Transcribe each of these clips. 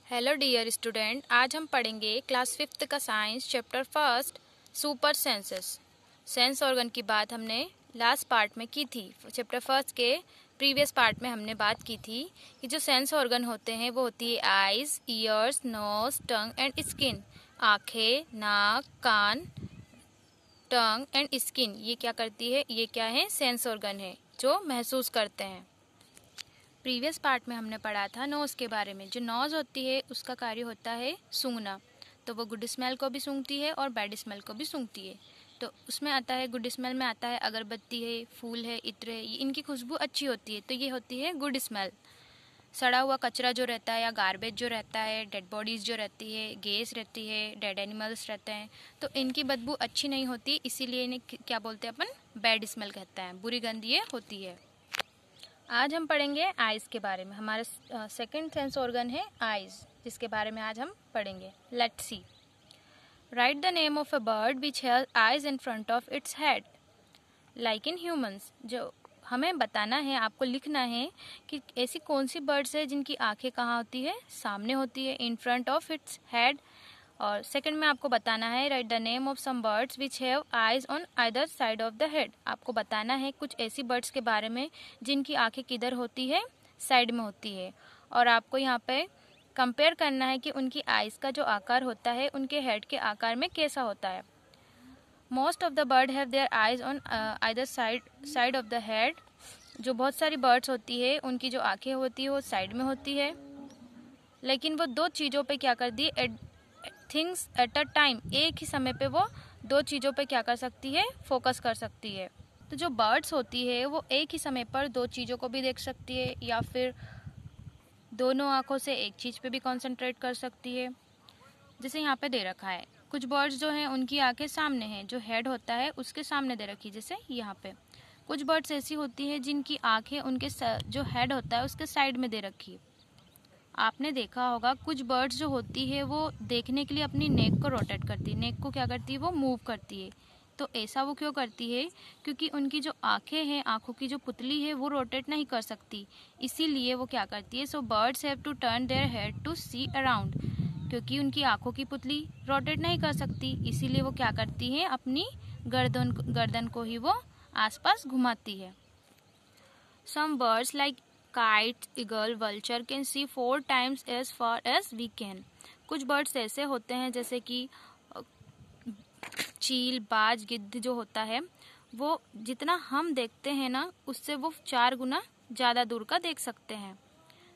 Hello dear student, आज हम पढ़ेंगे क्लास 5th का science chapter first super senses. Sense organ की बात हमने लास्ट पार्ट में की थी। चैप्टर फर्स्ट के प्रीवियस पार्ट में हमने बात की थी कि जो सेंस ऑर्गन होते हैं वो होती है eyes, ears, nose, tongue and skin. आँखें, नाक, कान, टंग एंड स्किन ये क्या करती है? ये क्या है? सेंस ऑर्गन है जो महसूस करते हैं। प्रीवियस पार्ट में हमने पढ़ा था नोज़ के बारे में। जो नोज़ होती है उसका कार्य होता है सूंघना, तो वो गुड स्मेल को भी सूंघती है और बैड स्मेल को भी सूंघती है। तो उसमें आता है, गुड स्मेल में आता है अगरबत्ती है, फूल है, इत्र है, इनकी खुशबू अच्छी होती है, तो ये होती है गुड स्मेल। सड़ा हुआ कचरा जो रहता है या गार्बेज जो रहता है, डेड बॉडीज़ जो रहती है, गैस रहती है, डेड एनिमल्स रहते हैं, तो इनकी बदबू अच्छी नहीं होती, इसीलिए इन्हें क्या बोलते हैं अपन? बैड स्मेल कहते हैं, बुरी गंध ये होती है। आज हम पढ़ेंगे आइज़ के बारे में। हमारा सेकंड सेंस ऑर्गन है आइज़, जिसके बारे में आज हम पढ़ेंगे। Let's see. Right the name of a bird which has eyes in front of its head like in humans. जो हमें बताना है, आपको लिखना है कि ऐसी कौन सी बर्ड्स है जिनकी आंखें कहाँ होती है? सामने होती है, in front of its head. और सेकंड में आपको बताना है write the name of some birds which have eyes on either side of the head. आपको बताना है कुछ ऐसी बर्ड्स के बारे में जिनकी आंखें किधर होती है? साइड में होती है। और आपको यहाँ पे कंपेयर करना है कि उनकी आइज का जो आकार होता है उनके हेड के आकार में कैसा होता है। Most of the bird have their eyes on either side of the head. जो बहुत सारी बर्ड्स होती है उनकी जो आंखें होती है वो साइड में होती है, लेकिन वो दो चीज़ों पे क्या कर दी? थिंग्स एट अ टाइम, एक ही समय पे वो दो चीज़ों पे क्या कर सकती है? फोकस कर सकती है। तो जो बर्ड्स होती है वो एक ही समय पर दो चीज़ों को भी देख सकती है, या फिर दोनों आंखों से एक चीज़ पे भी कंसंट्रेट कर सकती है। जैसे यहाँ पे दे रखा है, कुछ बर्ड्स जो हैं उनकी आंखें सामने हैं, जो हेड होता है उसके सामने दे रखी है, जैसे यहाँ पे। कुछ बर्ड्स ऐसी होती है जिनकी आंखें उनके जो हेड होता है उसके साइड में दे रखी है। आपने देखा होगा कुछ बर्ड्स जो होती है वो देखने के लिए अपनी नेक को रोटेट करती है, नेक को क्या करती है? वो मूव करती है। तो ऐसा वो क्यों करती है? क्योंकि उनकी जो आंखें हैं, आंखों की जो पुतली है वो रोटेट नहीं कर सकती, इसीलिए वो क्या करती है? So birds have to turn their head to see around. क्योंकि उनकी आंखों की पुतली रोटेट नहीं कर सकती, इसीलिए वो क्या करती है? अपनी गर्दन को ही वो आसपास घुमाती है। Some birds like kites, eagle, vulture can see 4 times as far as we can. कुछ बर्ड्स ऐसे होते हैं जैसे कि चील, बाज, गिद्ध जो होता है वो जितना हम देखते हैं ना उससे वो 4 गुना ज़्यादा दूर का देख सकते हैं।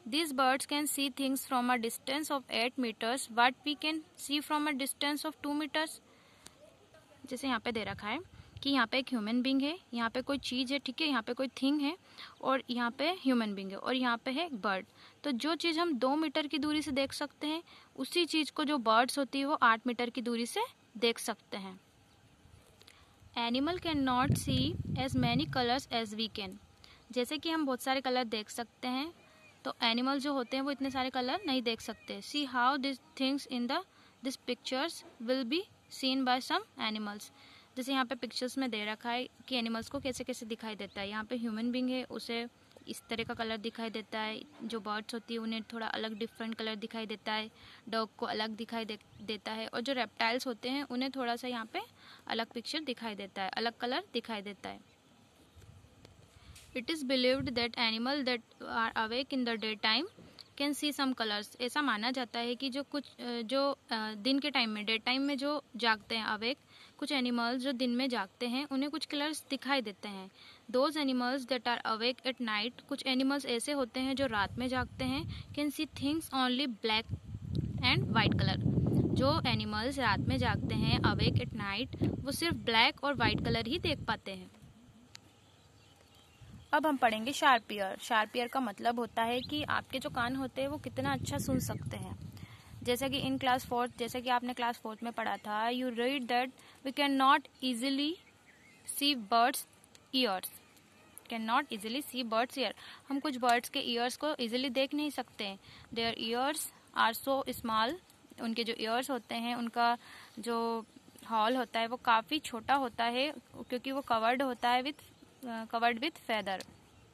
These birds can see things from a distance of 8 meters, what we can see from a distance of 2 meters. जैसे यहाँ पे दे रखा है कि यहाँ पे एक ह्यूमन बींग है, यहाँ पे कोई चीज़ है, ठीक है, यहाँ पे कोई थिंग है, और यहाँ पे ह्यूमन बींग है, और यहाँ पे है एक बर्ड। तो जो चीज़ हम 2 मीटर की दूरी से देख सकते हैं उसी चीज़ को जो बर्ड्स होती है वो 8 मीटर की दूरी से देख सकते हैं। Animal can not see as many colours as we can. जैसे कि हम बहुत सारे कलर देख सकते हैं, तो एनिमल जो होते हैं वो इतने सारे कलर नहीं देख सकते। See how this things in this pictures will be seen by some animals. जैसे यहाँ पे पिक्चर्स में दे रखा है कि एनिमल्स को कैसे कैसे दिखाई देता है। यहाँ पे ह्यूमन बींग है, उसे इस तरह का कलर दिखाई देता है। जो बर्ड्स होती है उन्हें थोड़ा अलग डिफरेंट कलर दिखाई देता है। डॉग को अलग दिखाई देता है, और जो रेप्टाइल्स होते हैं उन्हें थोड़ा सा यहाँ पे अलग पिक्चर दिखाई देता है, अलग कलर दिखाई देता है। It is believed that animal that are awake in the day time can see some colours. ऐसा माना जाता है कि जो दिन के टाइम में, डे टाइम में जो जागते हैं अवेक, कुछ एनिमल्स जो दिन में जागते हैं उन्हें कुछ कलर्स दिखाई देते हैं। Those animals that are awake at night, कुछ एनिमल्स ऐसे होते हैं जो रात में जागते हैं, can see things only black and white colour. जो एनिमल्स रात में जागते हैं अवेक एट नाइट वो सिर्फ ब्लैक और वाइट कलर ही देख पाते हैं। अब हम पढ़ेंगे शार्प ईयर। शार्प ईयर का मतलब होता है कि आपके जो कान होते हैं वो कितना अच्छा सुन सकते हैं। जैसे कि इन क्लास 4th, जैसे कि आपने क्लास 4th में पढ़ा था, you read that we can not easily see birds ears. Can not easily see birds ear. हम कुछ बर्ड्स के ईयर्स को इजिली देख नहीं सकते। Their ears are so small. उनके जो ईयर्स होते हैं, उनका जो हॉल होता है वो काफ़ी छोटा होता है, क्योंकि वो कवर्ड होता है कवर्ड विथ फेदर।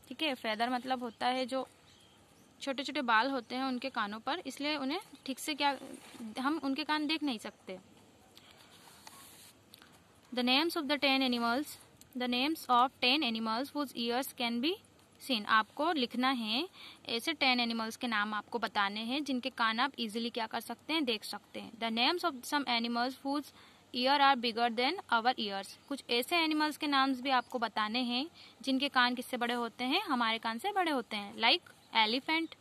ठीक है, फेदर मतलब होता है जो छोटे छोटे बाल होते हैं उनके कानों पर, इसलिए उन्हें ठीक से हम उनके कान देख नहीं सकते। The names of 10 animals whose ears can be seen. आपको लिखना है ऐसे 10 एनिमल्स के नाम आपको बताने हैं जिनके कान आप इजीली क्या कर सकते हैं, देख सकते हैं। The names of some animals whose ear are bigger than our ears. कुछ ऐसे एनिमल्स के नाम्स भी आपको बताने हैं जिनके कान किससे बड़े होते हैं, हमारे कान से बड़े होते हैं। Like elephant.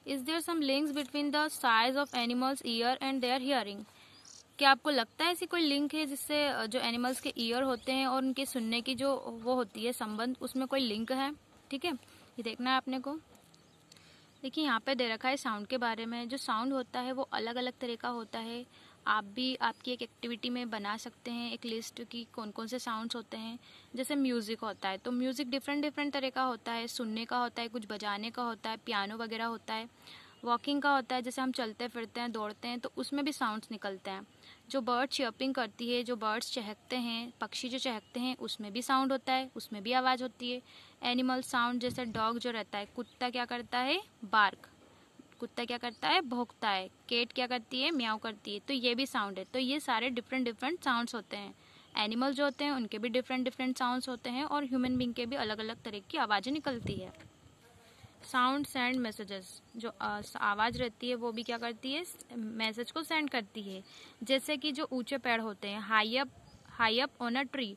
Is there some links between the size of animals' ear and their hearing? क्या आपको लगता है ऐसी कोई लिंक है जिससे जो एनिमल्स के ईयर होते हैं और उनके सुनने की जो वो होती है संबंध, उसमें कोई लिंक है? ठीक है, ये देखना है आपने को। देखिए यहाँ पे दे रखा है साउंड के बारे में। जो साउंड होता है वो अलग अलग तरह का होता है। आप भी आपकी एक एक्टिविटी में बना सकते हैं एक लिस्ट की कौन कौन से साउंड्स होते हैं। जैसे म्यूज़िक होता है तो म्यूज़िक डिफरेंट तरह का होता है, सुनने का होता है, कुछ बजाने का होता है, पियानो वगैरह होता है। वॉकिंग का होता है, जैसे हम चलते फिरते हैं, दौड़ते हैं तो उसमें भी साउंड्स निकलते हैं। जो बर्ड चर्पिंग करती है, जो बर्ड्स चहकते हैं, पक्षी जो चहकते हैं, उसमें भी साउंड होता है, उसमें भी आवाज़ होती है। एनिमल साउंड, जैसे डॉग जो रहता है, कुत्ता क्या करता है, बार्क, कुत्ता क्या करता है, भौंकता है। कैट क्या करती है, म्याऊ करती है। तो ये भी साउंड है। तो ये सारे डिफरेंट साउंड्स होते हैं। एनिमल जो होते हैं उनके भी डिफरेंट साउंड्स होते हैं और ह्यूमन बीइंग के भी अलग अलग तरह की आवाज़ें निकलती है। साउंड सेंड मैसेजेस, जो आवाज़ रहती है वो भी क्या करती है, मैसेज को सेंड करती है। जैसे कि जो ऊंचे पेड़ होते हैं, high up on a tree,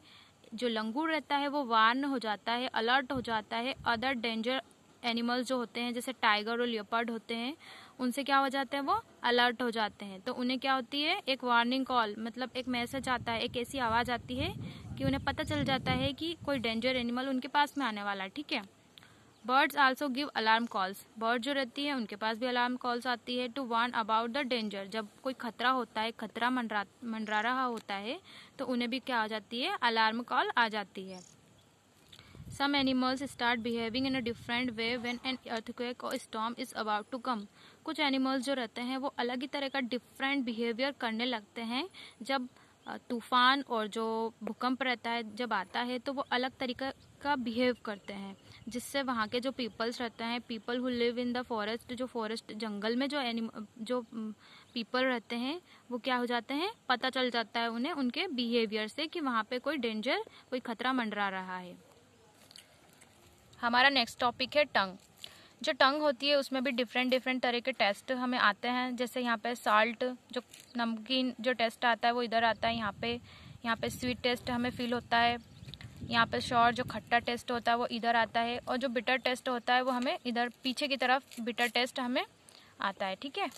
जो लंगूर रहता है वो वार्न हो जाता है, अलर्ट हो जाता है। अदर डेंजर एनिमल्स जो होते हैं जैसे टाइगर और लियोपर्ड होते हैं, उनसे क्या हो जाता है, वो अलर्ट हो जाते हैं। तो उन्हें क्या होती है, एक वार्निंग कॉल, मतलब एक मैसेज आता है, एक ऐसी आवाज़ आती है कि उन्हें पता चल जाता है कि कोई डेंजर एनिमल उनके पास में आने वाला है। ठीक है। Birds also give alarm calls, bird जो रहती है उनके पास भी अलार्म कॉल्स आती है to warn about the danger. जब कोई खतरा होता है, खतरा मंडरा रहा होता है, तो उन्हें भी क्या हो जाती है, अलार्म कॉल आ जाती है। Some animals start behaving in a different way when an earthquake or storm is about to come. कुछ एनिमल्स जो रहते हैं वो अलग ही तरह का डिफरेंट बिहेवियर करने लगते हैं जब तूफान और जो भूकंप रहता है जब आता है, तो वो अलग तरीका का बिहेव करते हैं, जिससे वहाँ के जो पीपल्स रहते हैं, people who live in the forest, जो फॉरेस्ट जंगल में जो पीपल रहते हैं, वो क्या हो जाते हैं, पता चल जाता है उन्हें उनके बिहेवियर से कि वहाँ पे कोई डेंजर, कोई खतरा मंडरा रहा है। हमारा नेक्स्ट टॉपिक है टंग। जो टंग होती है उसमें भी डिफरेंट तरह के टेस्ट हमें आते हैं। जैसे यहाँ पे साल्ट, जो नमकीन जो टेस्ट आता है वो इधर आता है। यहाँ पे स्वीट टेस्ट हमें फील होता है। यहाँ पे श्योर जो खट्टा टेस्ट होता है वो इधर आता है, और जो बिटर टेस्ट होता है वो हमें इधर पीछे की तरफ बिटर टेस्ट हमें आता है। ठीक है।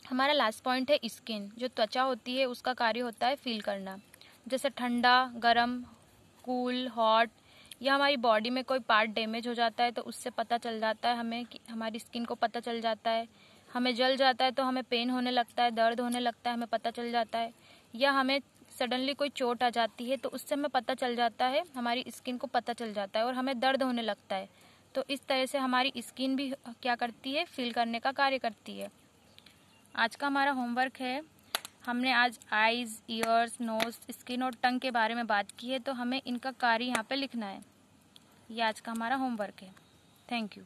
हमारा लास्ट पॉइंट है स्किन। जो त्वचा होती है उसका कार्य होता है फील करना। जैसे ठंडा, गर्म, कूल, हॉट, या हमारी बॉडी में कोई पार्ट डैमेज हो जाता है तो उससे पता चल जाता है हमें, कि हमारी स्किन को पता चल जाता है। हमें जल जाता है तो हमें पेन होने लगता है, दर्द होने लगता है, हमें पता चल जाता है। या हमें सडनली कोई चोट आ जाती है तो उससे हमें पता चल जाता है, हमारी स्किन को पता चल जाता है और हमें दर्द होने लगता है। तो इस तरह से हमारी स्किन भी क्या करती है, फील करने का कार्य करती है। आज का हमारा होमवर्क है, हमने आज आईज, ईयर्स, नोज, स्किन और टंग के बारे में बात की है, तो हमें इनका कार्य यहाँ पे लिखना है। ये आज का हमारा होमवर्क है। Thank you.